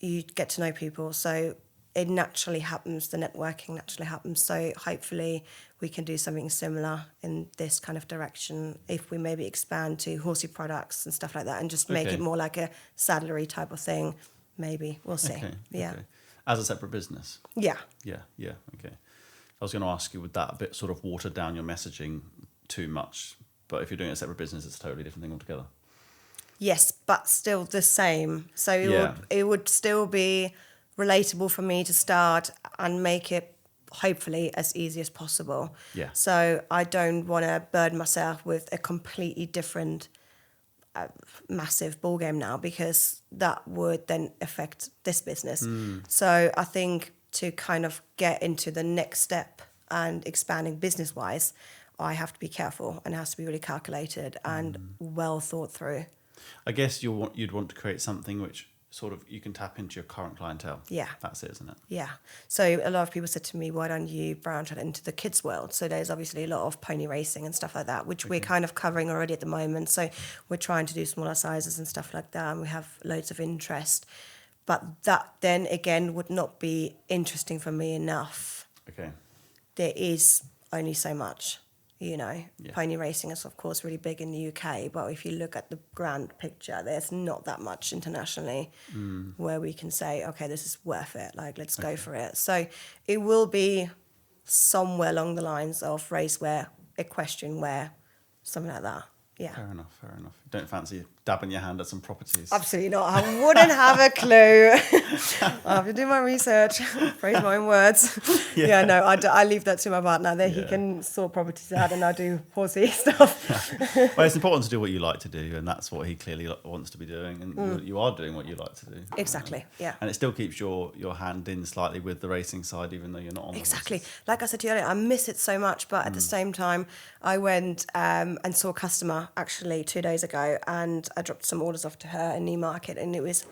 you get to know people. So it naturally happens. The networking naturally happens. So hopefully we can do something similar in this kind of direction if we maybe expand to horsey products and stuff like that and just make it more like a saddlery type of thing. Maybe. We'll see. Yeah. Okay. As a separate business? Yeah. Yeah. Okay. I was going to ask you, would that a bit sort of water down your messaging too much? But if you're doing a separate business, it's a totally different thing altogether. Yes, but still the same. So it would still be relatable for me to start and make it hopefully as easy as possible. Yeah. So I don't want to burden myself with a completely different massive ball game now, because that would then affect this business. So I think to kind of get into the next step and expanding business wise, I have to be careful, and it has to be really calculated and well thought through. I guess you'd want to create something which sort of you can tap into your current clientele. Yeah. That's it, isn't it? Yeah. So a lot of people said to me, why don't you branch out into the kids world? So there's obviously a lot of pony racing and stuff like that, which we're kind of covering already at the moment. So we're trying to do smaller sizes and stuff like that, and we have loads of interest. But that then again would not be interesting for me enough. Okay. There is only so much. Pony racing is of course really big in the UK, but if you look at the grand picture, there's not that much internationally where we can say, okay, this is worth it, like let's go for it. So it will be somewhere along the lines of racewear, equestrian wear, something like that. Yeah. Fair enough. Don't fancy dabbing your hand at some properties? Absolutely not. I wouldn't have a clue. I have to do my research, phrase my own words. No, I leave that to my partner. He can sort properties out and I do horsey stuff. Well, it's important to do what you like to do, and that's what he clearly wants to be doing, and you are doing what you like to do. Exactly, yeah. And it still keeps your hand in slightly with the racing side, even though you're not on the Exactly. horses. Like I said to you earlier, I miss it so much, but at the same time, I went and saw a customer actually 2 days ago, and I dropped some orders off to her in Newmarket, and it was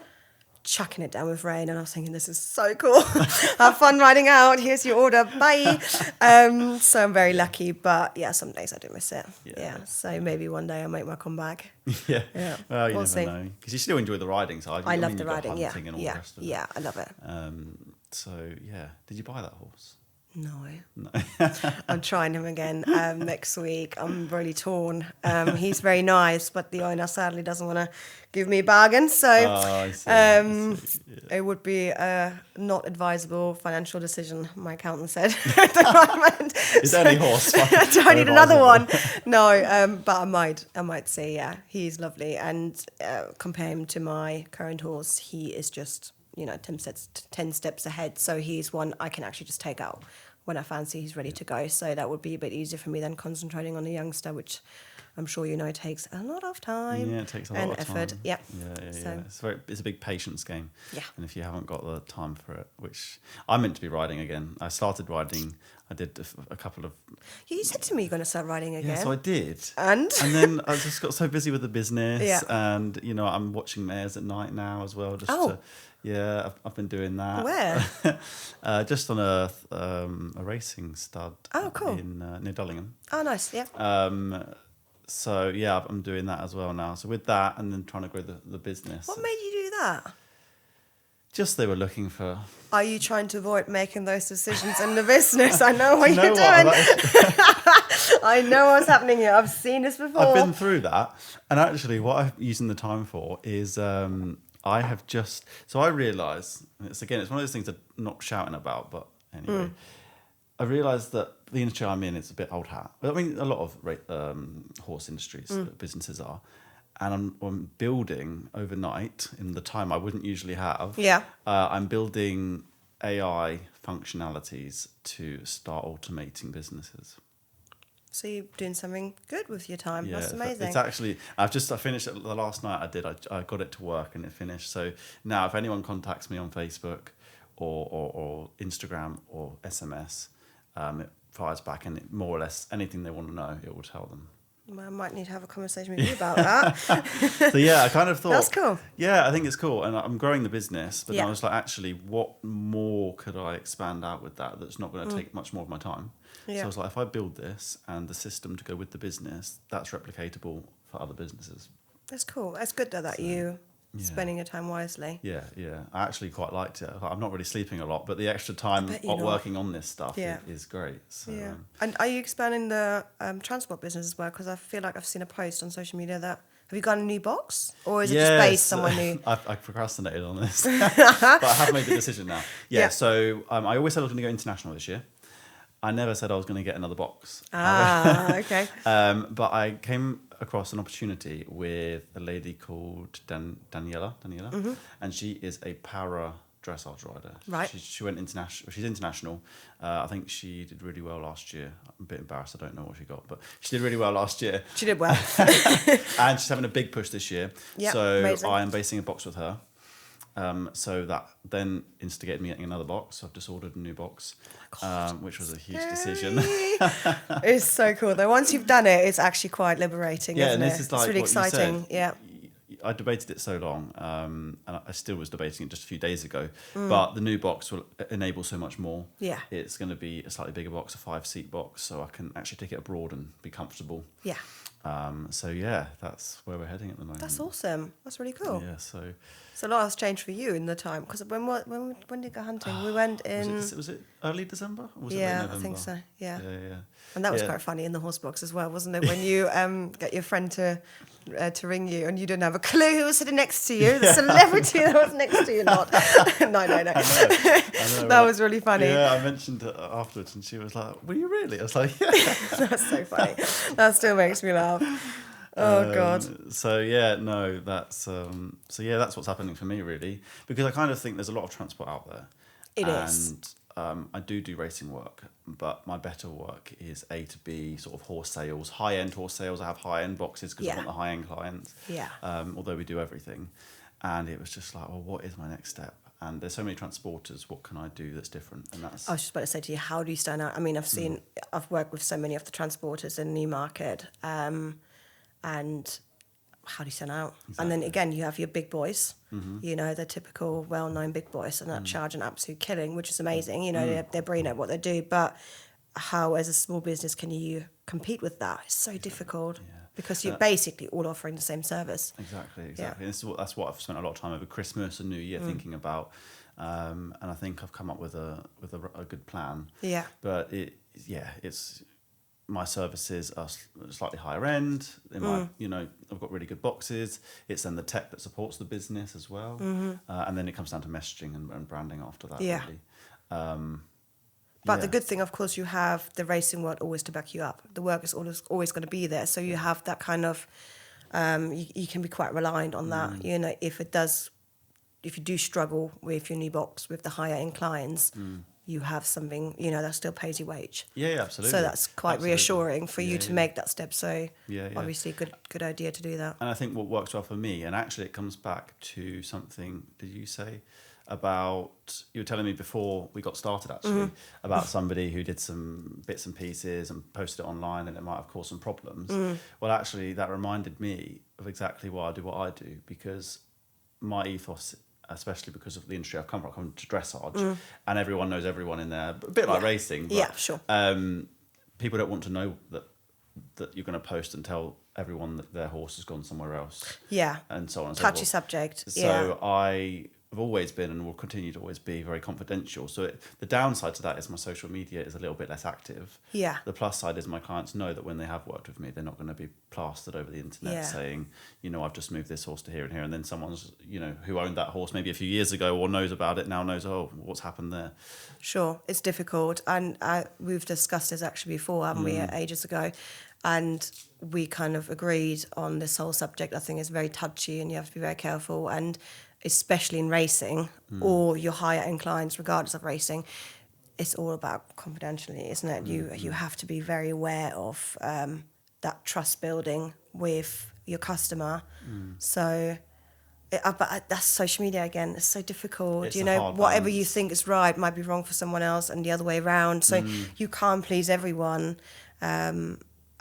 chucking it down with rain, and I was thinking, this is so cool. Have fun riding out. Here's your order. Bye. So I'm very lucky, but yeah, some days I do miss it. Yeah. So maybe one day I'll make my comeback. Yeah. Well, you we'll never see. know, because you still enjoy the riding side. I love the riding. Hunting and all the rest of it. Yeah, I love it. So yeah, did you buy that horse? No. I'm trying him again next week. I'm really torn. He's very nice, but the owner sadly doesn't want to give me a bargain. So I see. Yeah. It would be a not advisable financial decision, my accountant said at the moment. Is there any horse? Do I need another one? No, but I might say, yeah, he's lovely. And compare him to my current horse, he is just 10 steps ahead. So he's one I can actually just take out when I fancy he's ready to go. So that would be a bit easier for me than concentrating on a youngster, which I'm sure you know takes a lot of time. Yeah, it takes a lot and of effort. time. Yeah. Yeah. It's a big patience game. Yeah. And if you haven't got the time for it, which I'm meant to be riding again. I started riding. I did a couple of. You said to me you're going to start riding again. Yeah, so I did. And then I just got so busy with the business. Yeah. And, I'm watching mares at night now as well. I've been doing that. Where? Just on a racing stud. Oh, cool. Near Dullingham. Oh, nice. Yeah. So yeah, I'm doing that as well now. So with that, and then trying to grow the business. What made you do that? Just they were looking for. Are you trying to avoid making those decisions in the business? I know what you're doing. I know what's happening here. I've seen this before. I've been through that, and actually, what I'm using the time for is I have just. So I realise it's one of those things I'm not shouting about, but anyway. I realised that the industry I'm in is a bit old hat. I mean, a lot of horse industries, businesses are. And I'm building overnight in the time I wouldn't usually have. Yeah. I'm building AI functionalities to start automating businesses. So you're doing something good with your time. Yeah, That's amazing. It's actually, I finished it the last night I did. I got it to work and it finished. So now if anyone contacts me on Facebook or Instagram or SMS, it fires back, and more or less anything they want to know, it will tell them. Well, I might need to have a conversation with you about that. So yeah, I kind of thought that's cool. Yeah, I think it's cool, and I'm growing the business. But then Yeah. I was like, actually, what more could I expand out with that? That's not going to take much more of my time. Yeah. So I was like, if I build this and the system to go with the business, that's replicatable for other businesses. That's cool. That's good that you spending your time wisely. Yeah. I actually quite liked it. I'm not really sleeping a lot, but the extra time working on this stuff is great. So, yeah. And are you expanding the transport business as well? Because I feel like I've seen a post on social media that. Have you got a new box? Or is it just based somewhere new? I procrastinated on this. But I have made the decision now. Yeah. So I always said I was going to go international this year. I never said I was going to get another box. Okay. But I came across an opportunity with a lady called Daniela, and she is a para dressage rider. Right. She went international. She's international. I think she did really well last year. I'm a bit embarrassed. I don't know what she got, but she did really well last year. She did well. And she's having a big push this year. Yep, so amazing. I am basing a box with her. So that then instigated me getting another box. So I've just ordered a new box, which was a huge decision. It's so cool though. Once you've done it, it's actually quite liberating, isn't and it? this is like it's really what exciting. You said. Yeah. I debated it so long, and I still was debating it just a few days ago. But the new box will enable so much more. Yeah. It's going to be a slightly bigger box, a 5-seat box, so I can actually take it abroad and be comfortable. Yeah. So yeah, that's where we're heading at the moment. That's awesome. That's really cool. Yeah. So a lot has changed for you in the time. Because when did you go hunting? We went in. Was it early December? Or was it yeah, late November? I think so. Yeah. Yeah. And that was quite funny in the horse box as well, wasn't it? When you get your friend to ring you and you didn't have a clue who was sitting next to you, the celebrity that was next to you, not. No. I know, that was really funny. Yeah, I mentioned it afterwards, and she was like, "Were you really?" I was like, "Yeah." That's so funny. That still makes me laugh. Oh God. So yeah, no, that's that's what's happening for me really, because I kind of think there's a lot of transport out there. It is. And I do racing work, but my better work is A to B sort of horse sales, high-end horse sales. I have high-end boxes because I want the high-end clients. Yeah. Although we do everything, and it was just like, well, what is my next step? And there's so many transporters. What can I do that's different? And that's. I was just about to say to you, how do you stand out? I mean, I've worked with so many of the transporters in Newmarket, and how do you stand out? Exactly. And then again, you have your big boys, the typical well-known big boys, and that charge an absolute killing, which is amazing. They're brilliant at what they do, but how, as a small business, can you compete with that? It's so difficult because you're basically all offering the same service. Exactly. Yeah. And that's what I've spent a lot of time over Christmas and New Year thinking about, and I think I've come up with a good plan. Yeah. But it's. My services are slightly higher end. I've got really good boxes. It's then the tech that supports the business as well, and then it comes down to messaging and branding after that. Yeah. Really. But the good thing, of course, you have the racing world always to back you up. The work is always going to be there, so you have that kind of. You can be quite reliant on that. If you do struggle with your new box with the higher end clients, you have something, that still pays your wage. Yeah, absolutely. So that's quite reassuring for you to make that step. So yeah. obviously good idea to do that. And I think what works well for me, and actually it comes back to something, did you say, about, you were telling me before we got started actually, about somebody who did some bits and pieces and posted it online and it might have caused some problems. Well, actually that reminded me of exactly why I do what I do, because my ethos, especially because of the industry I've come from, I come to dressage, and everyone knows everyone in there, a bit like racing. But, sure. People don't want to know that you're going to post and tell everyone that their horse has gone somewhere else. Yeah. And so on and so Touchy forth. subject. So I have always been and will continue to always be very confidential. So the downside to that is my social media is a little bit less active. Yeah. The plus side is my clients know that when they have worked with me, they're not going to be plastered over the internet saying, I've just moved this horse to here and here. And then someone's, who owned that horse maybe a few years ago or knows about it now knows, oh, what's happened there? Sure. It's difficult. And we've discussed this actually before, haven't we, ages ago? And we kind of agreed on this whole subject. I think it's very touchy and you have to be very careful. And especially in racing or your higher end clients, regardless of racing, it's all about confidentiality, isn't it? You have to be very aware of that trust building with your customer. So, but that's social media again. It's so difficult. It's whatever balance. you think is right might be wrong for someone else, and the other way around. So you can't please everyone.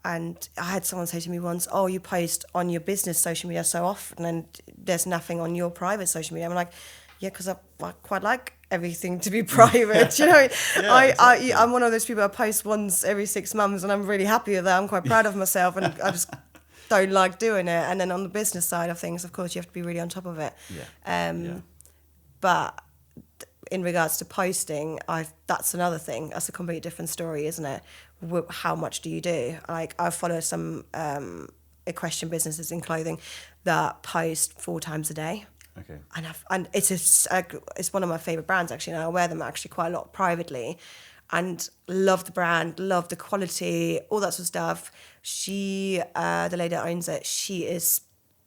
And I had someone say to me once, "Oh, you post on your business social media so often, and there's nothing on your private social media." I'm like, "Yeah, because I quite like everything to be private." Exactly. I'm one of those people I post once every 6 months, and I'm really happy with that. I'm quite proud of myself, and I just don't like doing it. And then on the business side of things, of course, you have to be really on top of it. But in regards to posting, that's another thing. That's a completely different story, isn't it? How much do you do? Like, I follow some equestrian businesses in clothing that post 4 times a day. Okay. And it's one of my favorite brands actually, and I wear them actually quite a lot privately, and love the brand, love the quality, all that sort of stuff. She, the lady that owns it, she is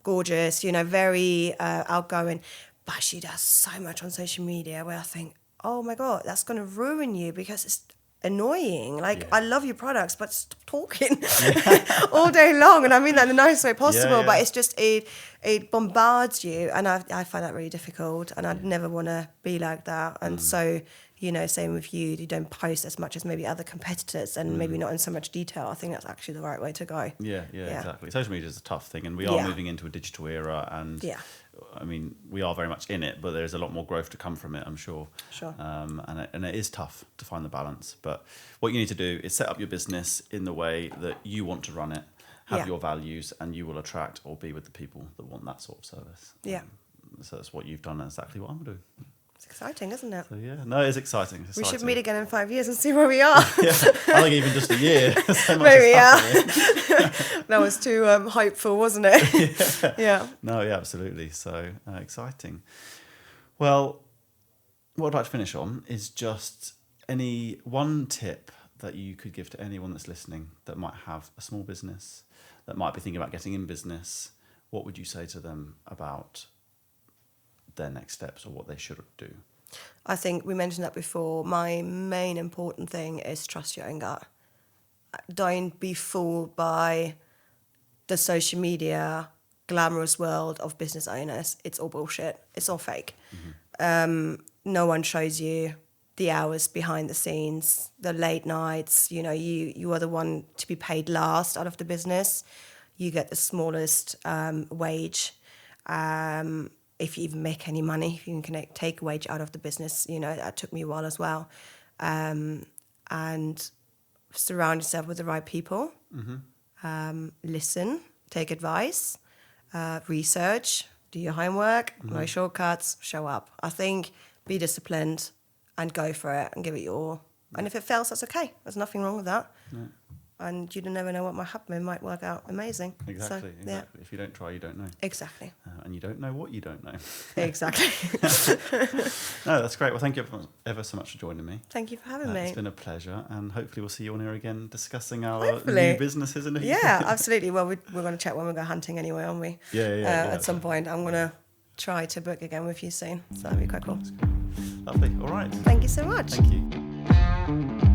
gorgeous, very outgoing, but she does so much on social media where I think, oh my God, that's going to ruin you because it's annoying. I love your products, but stop talking all day long. And I mean that in the nicest way possible, but it's just, it bombards you. And I find that really difficult, and I'd never want to be like that. And so, same with you don't post as much as maybe other competitors, and maybe not in so much detail. I think that's actually the right way to go. Yeah, exactly. Social media is a tough thing, and we are moving into a digital era, and I mean, we are very much in it, but there's a lot more growth to come from it, I'm sure. Sure. And it is tough to find the balance. But what you need to do is set up your business in the way that you want to run it, have your values, and you will attract or be with the people that want that sort of service. So that's what you've done, and exactly what I'm doing. It's exciting, isn't it? So no, it's exciting. We should meet again in 5 years and see where we are. I think even just a year. So maybe, that was too hopeful, wasn't it? No, absolutely. So exciting. Well, what I'd like to finish on is just any one tip that you could give to anyone that's listening that might have a small business, that might be thinking about getting in business. What would you say to them about their next steps or what they should do? I think we mentioned that before. My main important thing is trust your own gut. Don't be fooled by the social media glamorous world of business owners. It's all bullshit. It's all fake. No one shows you the hours behind the scenes, the late nights. You are the one to be paid last out of the business. You get the smallest wage. If you even make any money, if you can take a wage out of the business, that took me a while as well. And surround yourself with the right people. Listen, take advice, research, do your homework, no shortcuts, show up. I think be disciplined and go for it and give it your all. And if it fails, that's okay. There's nothing wrong with that. No. And you never know what might happen. It might work out amazing. Exactly. If you don't try, you don't know. Exactly. And you don't know what you don't know. Exactly. No, that's great. Well, thank you ever so much for joining me. Thank you for having me. It's been a pleasure, and hopefully we'll see you on here again discussing our new businesses in the future. Yeah, absolutely. Well, we're going to chat when we go hunting anyway, aren't we? Yeah. At some point, I'm going to try to book again with you soon. So that'd be quite cool. Lovely. All right. Thank you so much. Thank you.